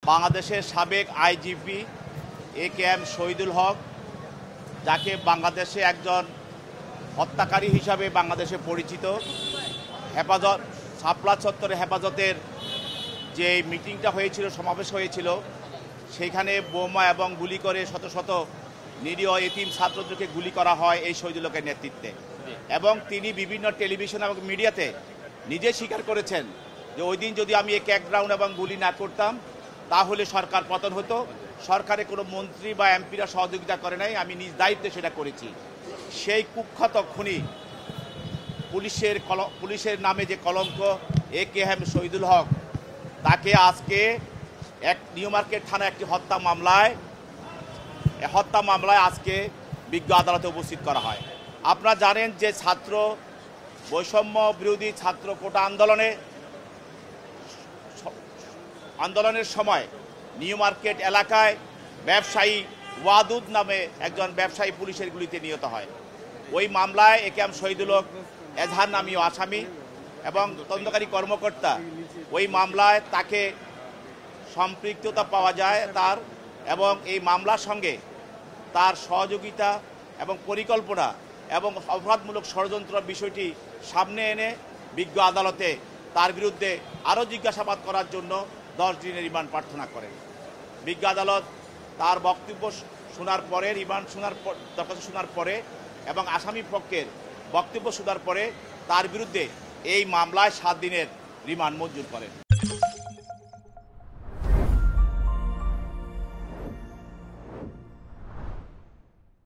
বাংলাদেশের সাবেক IGP AKM Shahidul হক, যাকে বাংলাদেশে একজন হত্যাকারী হিসাবে বাংলাদেশে পরিচিত, হেফাজত শাপলা চত্বরে হেফাজতের যে মিটিংটা হয়েছিল, সমাবেশ হয়েছিল, সেইখানে বোমা এবং গুলি করে শত শত নিরীহ এতিম ছাত্রদেরকে গুলি করা হয় এই শহীদুল হকের নেতৃত্বে। এবং তিনি বিভিন্ন টেলিভিশন এবং মিডিয়াতে নিজে স্বীকার করেছেন যে ওই দিন যদি আমি ক্র্যাকডাউন এবং গুলি না করতাম তাহলে সরকার পতন হতো। সরকারে কোনো মন্ত্রী বা এমপিরা সহযোগিতা করে নাই, আমি নিজ দায়িত্বে সেটা করেছি। সেই কুখ্যাত খুনি পুলিশের নামে যে কলঙ্ক AKM শহীদুল হক, তাকে আজকে নিউ মার্কেট থানায় একটি হত্যা মামলায় আজকে বিজ্ঞ আদালতে উপস্থিত করা হয়। আপনারা জানেন যে ছাত্র বৈষম্য বিরোধী ছাত্র কোটা আন্দোলনের সময় নিউ মার্কেট এলাকায় ব্যবসায়ী ওয়াদুদ নামে একজন ব্যবসায়ী পুলিশের গুলিতে নিহত হয়। ওই মামলায় AKM শহীদুল হক এজাহার নামীয় আসামি এবং তদন্তকারী কর্মকর্তা। ওই মামলায় তাকে সম্পৃক্ততা পাওয়া যায় তার, এবং এই মামলার সঙ্গে তার সহযোগিতা এবং পরিকল্পনা এবং অপরাধমূলক ষড়যন্ত্র বিষয়টি সামনে এনে বিজ্ঞ আদালতে তার বিরুদ্ধে আরও জিজ্ঞাসাবাদ করার জন্য 10 দিনের রিমান্ড প্রার্থনা করেন। বিজ্ঞ আদালত তার বক্তব্য শোনার পরে, দরখাস্ত শোনার পরে এবং আসামি পক্ষের বক্তব্য শোনার পরে তার বিরুদ্ধে এই মামলায় 7 দিনের রিমান্ড মঞ্জুর করেন।